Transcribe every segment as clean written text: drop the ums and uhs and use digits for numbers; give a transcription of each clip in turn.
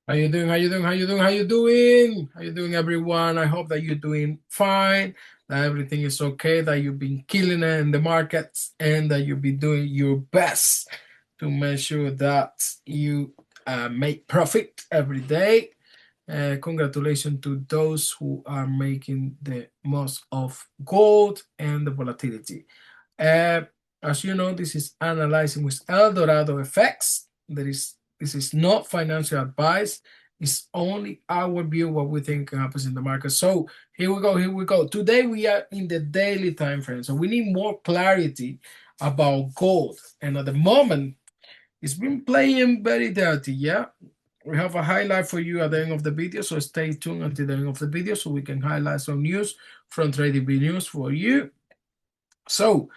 How you doing? How you doing? How you doing? How you doing? How you doing, everyone? I hope that you're doing fine, that everything is okay, that you've been killing it in the markets, and that you'll be doing your best to make sure that you make profit every day. Congratulations to those who are making the most of gold and the volatility. Uh, as you know, this is analyzing with El Dorado effects. This is not financial advice. It's only our view what we think happens in the market. So here we go. Here we go. Today we are in the daily time frame. So we need more clarity about gold. And at the moment, it's been playing very dirty. Yeah. We have a highlight for you at the end of the video. So stay tuned until the end of the video so we can highlight some news from Trading View News for you. So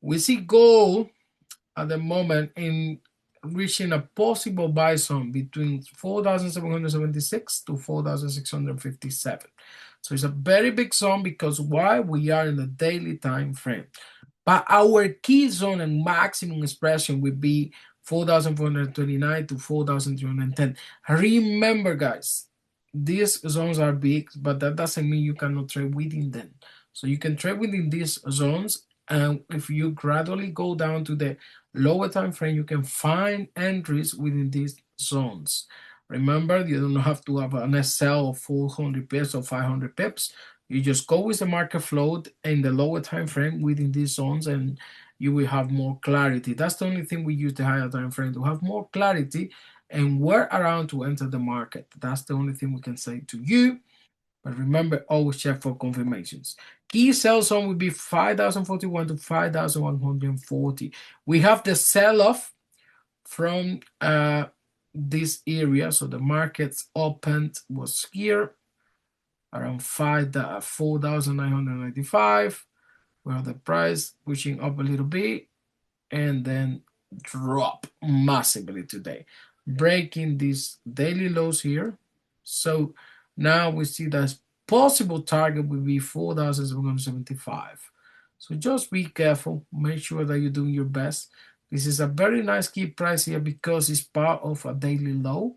we see gold at the moment in reaching a possible buy zone between 4,776 to 4,657. So it's a very big zone because why? We are in the daily time frame. But our key zone and maximum expression would be 4,429 to 4,310. Remember, guys, these zones are big, but that doesn't mean you cannot trade within them. So you can trade within these zones, and if you gradually go down to the lower time frame, you can find entries within these zones. Remember, you don't have to have an SL of 400 pips or 500 pips. You just go with the market float in the lower time frame within these zones, and you will have more clarity. That's the only thing we use the higher time frame to have more clarity and where around to enter the market. That's the only thing we can say to you. But remember, always check for confirmations. Key sell zone will be 5,041 to 5,140. We have the sell-off from this area. So the markets opened was here around 4,995. We have the price pushing up a little bit and then drop massively today, breaking these daily lows here. So now we see that possible target will be 4,775. So just be careful. Make sure that you're doing your best. This is a very nice key price here because it's part of a daily low.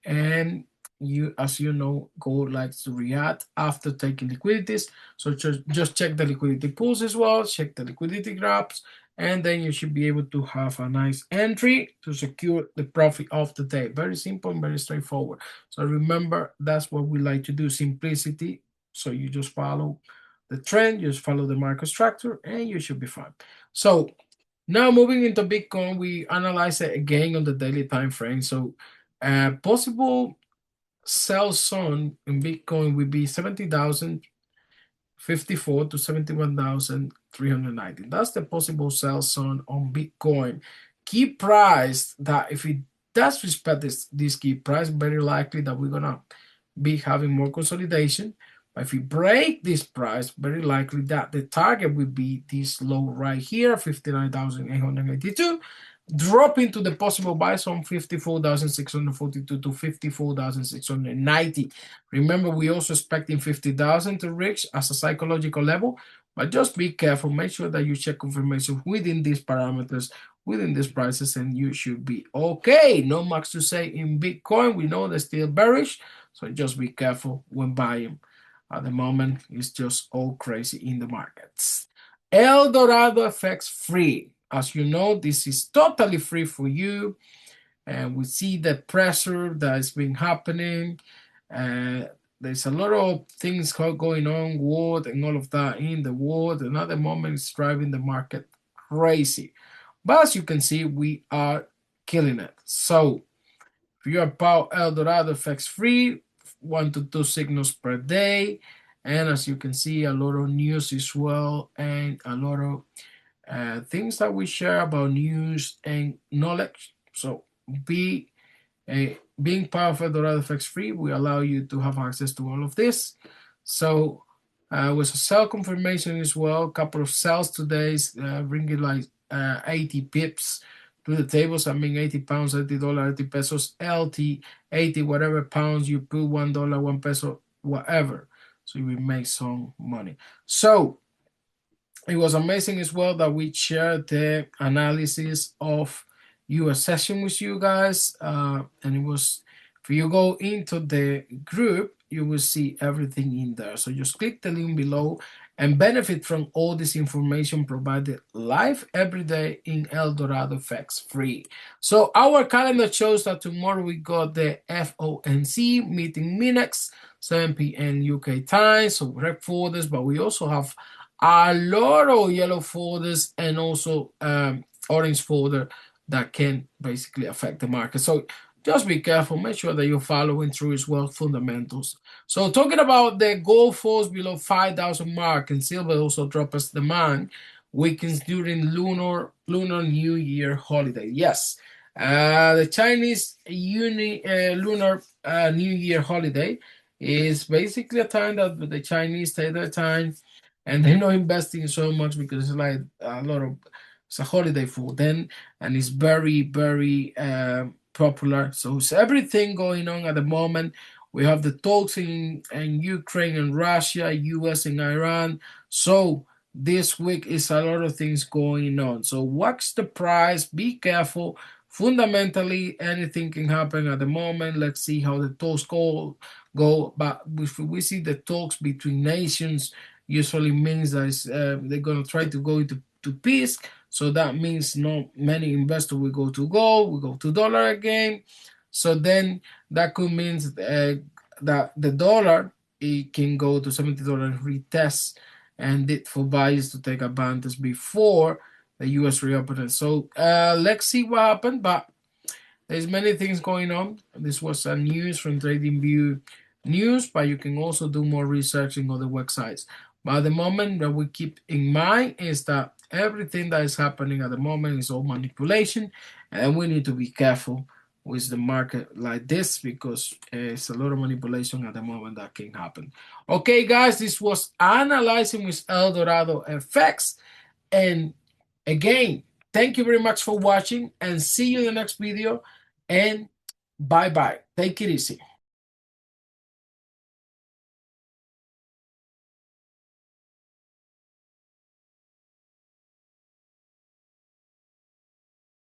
And you, as you know, gold likes to react after taking liquidities. So just check the liquidity pools as well, check the liquidity graphs, and then you should be able to have a nice entry to secure the profit of the day. Very simple and very straightforward. So remember, that's what we like to do, simplicity. So you just follow the trend, you just follow the market structure, and you should be fine. So now moving into Bitcoin, we analyze it again on the daily time frame. So possible sell zone in Bitcoin would be 70,054 to 71,390. That's the possible sell zone on Bitcoin. Key price that if it does respect this key price, very likely that we're gonna be having more consolidation. But if we break this price, very likely that the target will be this low right here, 59,882, drop into the possible buy zone 54,642 to 54,690. Remember, we also expecting 50,000 to reach as a psychological level, but just be careful. Make sure that you check confirmation within these parameters, within these prices, and you should be okay. No much to say in Bitcoin. We know they're still bearish, so just be careful when buying. At the moment, it's just all crazy in the markets. El Dorado FX free. As you know, this is totally free for you. And we see the pressure that has been happening. There's a lot of things going on, war and all of that in the world. Another moment is driving the market crazy. But as you can see, we are killing it. So if you are about El Dorado FX free, 1 to 2 signals per day. And as you can see, a lot of news as well, and a lot of things that we share about news and knowledge. So being part of Eldorado FX Free, we allow you to have access to all of this. So with a sell confirmation as well, a couple of sales today, bringing like 80 pips to the tables. I mean, 80 pounds, $80, 80 pesos, LT, 80 whatever pounds you put, $1, 1 peso, whatever. So you will make some money. So it was amazing as well that we shared the analysis of US session with you guys, and it was If you go into the group, you will see everything in there. So just click the link below and benefit from all this information provided live every day in El Dorado FX free. So our calendar shows that tomorrow we got the FOMC meeting minutes, 7 p.m. UK time, so red folders, but we also have a lot of yellow folders and also orange folder that can basically affect the market. So just be careful. Make sure that you're following through as well fundamentals. So talking about the gold falls below 5,000 mark and silver also drops as demand weakens during lunar New Year holiday. Yes, the Chinese lunar New Year holiday is basically a time that the Chinese take their time and they're not investing so much because it's like a lot of it's a holiday for them and it's very very popular. So it's everything going on at the moment. We have the talks in Ukraine and Russia, US and Iran. So this week is a lot of things going on. So watch the price, be careful. Fundamentally, anything can happen at the moment. Let's see how the talks go. But if we see the talks between nations, usually means that they're going to try to go into peace. So that means not many investors will go to gold, will go to dollar again. So then that could mean that the dollar it can go to $70 retest and it for buyers to take advantage before the US reopening. So let's see what happened. But there's many things going on. This was a news from TradingView News, but you can also do more research in other websites. But at the moment, that we keep in mind is that everything that is happening at the moment is all manipulation, and we need to be careful with the market like this because it's a lot of manipulation at the moment that can happen. Okay, guys, this was analyzing with El Dorado FX, and again, thank you very much for watching and see you in the next video and bye bye. Take it easy.